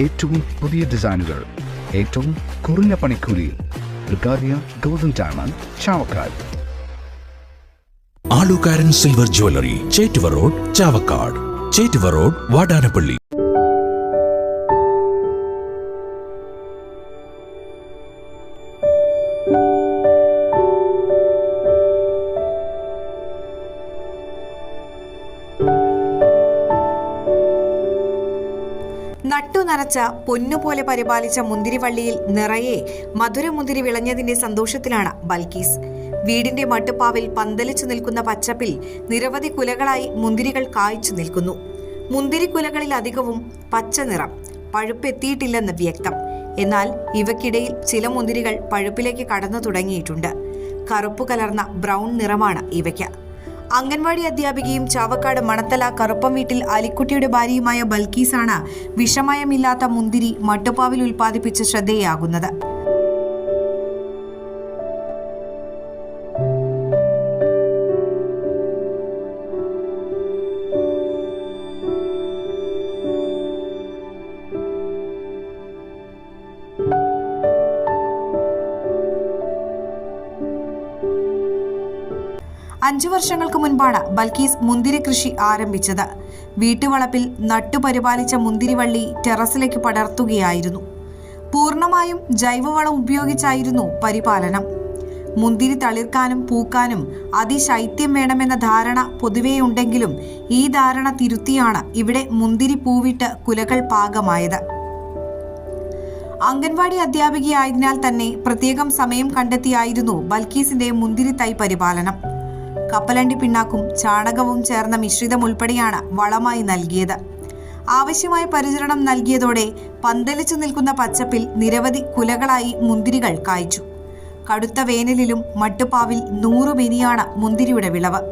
ഏറ്റവും പുതിയ ഡിസൈനുകൾ ഏറ്റവും കുറഞ്ഞ പണിക്കൂലിയിൽ. ബ്രിഗാദിയ golden diamond, Chavakkad. Alukkaran silver jewellery, Chettuva road, Chavakkad. Chettuva road, Vadanappally. നട്ടുനനച്ച പൊന്നുപോലെ പരിപാലിച്ച മുന്തിരിവള്ളിയിൽ നിറയെ മധുരമുന്തിരി വിളഞ്ഞതിന്റെ സന്തോഷത്തിലാണ് ബൽക്കീസ്. വീടിന്റെ മട്ടുപ്പാവിൽ പന്തലിച്ചു നിൽക്കുന്ന പച്ചപ്പിൽ നിരവധി കുലകളായി മുന്തിരികൾ കായ്ച്ചു നിൽക്കുന്നു. മുന്തിരിക്കുലകളിൽ അധികവും പച്ച നിറം, പഴുപ്പെത്തിയിട്ടില്ലെന്ന് വ്യക്തം. എന്നാൽ ഇവയ്ക്കിടയിൽ ചില മുന്തിരികൾ പഴുപ്പിലേക്ക് കടന്നു തുടങ്ങിയിട്ടുണ്ട്. കറുപ്പു കലർന്ന ബ്രൗൺ നിറമാണ് ഇവയ്ക്ക്. അംഗൻവാടി അധ്യാപികയും ചാവക്കാട് മണത്തല കറുപ്പം വീട്ടിൽ അലിക്കുട്ടിയുടെ ഭാര്യയുമായ ബൽക്കീസാണ് വിഷമയമില്ലാത്ത മുന്തിരി മട്ടുപ്പാവിൽ ഉൽപ്പാദിപ്പിച്ച് ശ്രദ്ധേയാകുന്നത്. അഞ്ചു വർഷങ്ങൾക്ക് മുൻപാണ് ബൽക്കീസ് മുന്തിരി കൃഷി ആരംഭിച്ചത്. വീട്ടുവളപ്പിൽ നട്ടുപരിപാലിച്ച മുന്തിരിവള്ളി ടെറസിലേക്ക് പടർത്തുകയായിരുന്നു. പൂർണ്ണമായും ജൈവവളം ഉപയോഗിച്ചായിരുന്നു പരിപാലനം. മുന്തിരി തളിർക്കാനും പൂക്കാനും അതിശൈത്യം വേണമെന്ന ധാരണ പൊതുവെയുണ്ടെങ്കിലും ഈ ധാരണ തിരുത്തിയാണ് ഇവിടെ മുന്തിരി പൂവിട്ട് കുലകൾ പാകമായത്. അംഗൻവാടി അധ്യാപികയായതിനാൽ തന്നെ പ്രത്യേകം സമയം കണ്ടെത്തിയായിരുന്നു ബൽക്കീസിന്റെ മുന്തിരി തൈ പരിപാലനം. കപ്പലണ്ടി പിണ്ണാക്കും ചാണകവും ചേർന്ന മിശ്രിതം ഉൾപ്പെടെയാണ് വളമായി നൽകിയത്. ആവശ്യമായ പരിചരണം നൽകിയതോടെ പന്തലിച്ചു നിൽക്കുന്ന പച്ചപ്പിൽ നിരവധി കുലകളായി മുന്തിരികൾ കായ്ച്ചു. കടുത്ത വേനലിലും മട്ടുപ്പാവിൽ 100 മെനിയാണ് മുന്തിരിയുടെ വിളവ്.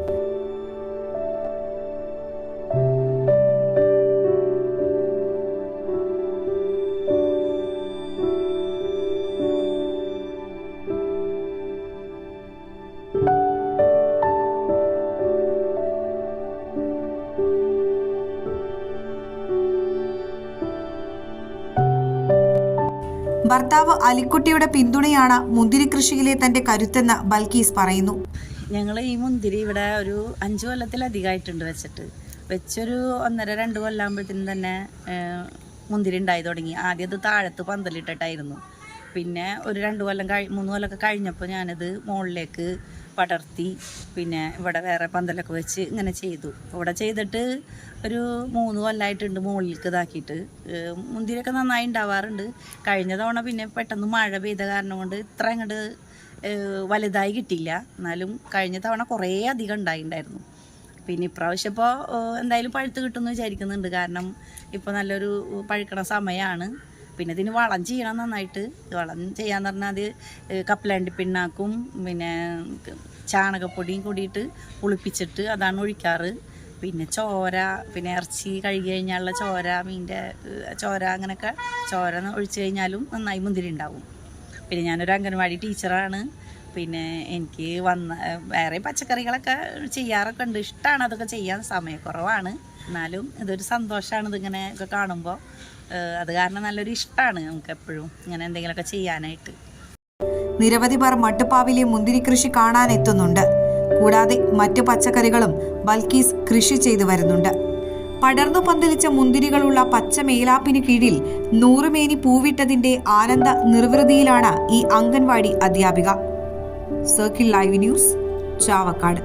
ഭർത്താവ് അലിക്കുട്ടിയുടെ പിന്തുണയാണ് മുന്തിരി കൃഷിയിലെ തന്റെ കരുത്തെന്ന് ബൽക്കീസ് പറയുന്നു. ഞങ്ങൾ ഈ മുന്തിരി ഇവിടെ ഒരു 5 കൊല്ലത്തിലധികമായിട്ടുണ്ട് വെച്ചൊരു 1.5-2 കൊല്ലാകുമ്പോഴത്തേനും തന്നെ മുന്തിരി ഉണ്ടായി തുടങ്ങി. ആദ്യം അത് താഴത്ത് പന്തലിട്ടിട്ടായിരുന്നു. പിന്നെ ഒരു 2 കൊല്ലം 3 കൊല്ലമൊക്കെ കഴിഞ്ഞപ്പോൾ ഞാനത് മുകളിലേക്ക് പടർത്തി. പിന്നെ ഇവിടെ വേറെ പന്തലൊക്കെ വെച്ച് ഇങ്ങനെ ചെയ്തു. ഇവിടെ ചെയ്തിട്ട് ഒരു 3 കൊല്ലമായിട്ടുണ്ട് മുകളിലേക്ക് ഇതാക്കിയിട്ട്. മുന്തിരിയൊക്കെ നന്നായി ഉണ്ടാവാറുണ്ട്. കഴിഞ്ഞ തവണ പിന്നെ പെട്ടെന്ന് മഴ പെയ്ത കാരണം കൊണ്ട് ഇത്ര അങ്ങോട്ട് വലുതായി കിട്ടിയില്ല. എന്നാലും കഴിഞ്ഞ തവണ കുറേ അധികം ഉണ്ടായിട്ടുണ്ടായിരുന്നു. പിന്നെ ഇപ്രാവശ്യം ഇപ്പോൾ എന്തായാലും പഴുത്ത് കിട്ടുമെന്ന് വിചാരിക്കുന്നുണ്ട്. കാരണം ഇപ്പോൾ നല്ലൊരു പഴുക്കണ സമയമാണ്. പിന്നെ ഇതിന് വളം ചെയ്യണം നന്നായിട്ട്. വളം ചെയ്യാന്ന് പറഞ്ഞാൽ അത് കപ്പലണ്ടി പിണ്ണാക്കും പിന്നെ ചാണകപ്പൊടിയും കൂടിയിട്ട് പുളിപ്പിച്ചിട്ട് അതാണ് ഒഴിക്കാറ്. പിന്നെ ചോര, പിന്നെ ഇറച്ചി കഴുകി കഴിഞ്ഞാലുള്ള ചോര, മീനിൻ്റെ ചോര, അങ്ങനെയൊക്കെ ചോര ഒഴിച്ചു കഴിഞ്ഞാലും നന്നായി മുന്തിരി ഉണ്ടാവും. പിന്നെ ഞാനൊരു അംഗൻവാടി ടീച്ചറാണ്. പിന്നെ എനിക്ക് വേറെ പച്ചക്കറികളൊക്കെ ചെയ്യാറൊക്കെ ഉണ്ട്. ഇഷ്ടമാണ് അതൊക്കെ ചെയ്യാൻ, സമയക്കുറവാണ്. എന്നാലും ഇതൊരു സന്തോഷമാണ് ഇതിങ്ങനെ ഒക്കെ കാണുമ്പോൾ. അത് കാരണം നല്ലൊരു ഇഷ്ടമാണ് നമുക്ക് എപ്പോഴും ഇങ്ങനെ എന്തെങ്കിലുമൊക്കെ ചെയ്യാനായിട്ട്. നിരവധി പേർ മട്ടുപ്പാവിലെ മുന്തിരി കൃഷി കാണാനെത്തുന്നുണ്ട്. കൂടാതെ മറ്റു പച്ചക്കറികളും ബൽക്കീസ് കൃഷി ചെയ്തു വരുന്നുണ്ട്. പടർന്നു പന്തലിച്ച മുന്തിരികളുള്ള പച്ച മേലാപ്പിന് കീഴിൽ 100 മേനി പൂവിട്ടതിന്റെ ആനന്ദ നിർവൃതിയിലാണ് ഈ അംഗൻവാടി അധ്യാപിക. Circle live news, Chavakkad.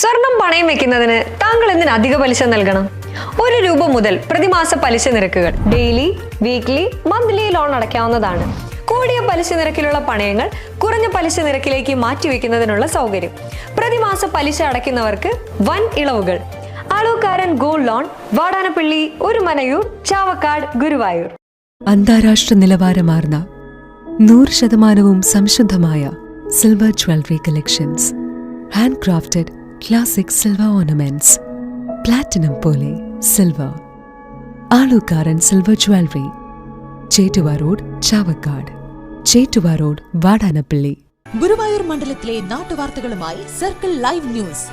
സ്വർണം പണയം വെക്കുന്നതിന് താങ്കൾ എന്തിന് അധിക പലിശ നൽകണം? 1 രൂപ മുതൽ പ്രതിമാസ പലിശ നിരക്കുകൾ ഡെയിലി, വീക്ക്ലി, മന്ത്ലി ലോൺ അടയ്ക്കാവുന്നതാണ്. കൂടിയ പലിശ നിരക്കിലുള്ള പണയങ്ങൾ കുറഞ്ഞ പലിശ നിരക്കിലേക്ക് മാറ്റിവെക്കുന്നതിനുള്ള സൗകര്യം. പ്രതിമാസ പലിശ അടയ്ക്കുന്നവർക്ക് വൻ ഇളവുകൾ. Alukkaran gold loan, Vadanappally, Orumanayur, Chavakkad, Guruvayur. അന്താരാഷ്ട്ര നിലവാരമാർന്ന 100% സംശുദ്ധമായ silver jewellery collections. Handcrafted classic silver ornaments. Platinum പോലെ silver. Alukkaran silver jewellery, Chettuva road, Chavakkad. Chettuva road, Vadanappally. Guruvayur മണ്ഡലത്തിലെ നാട്ടുവാർത്തകളുമായി സർക്കിൾ ലൈവ് ന്യൂസ്.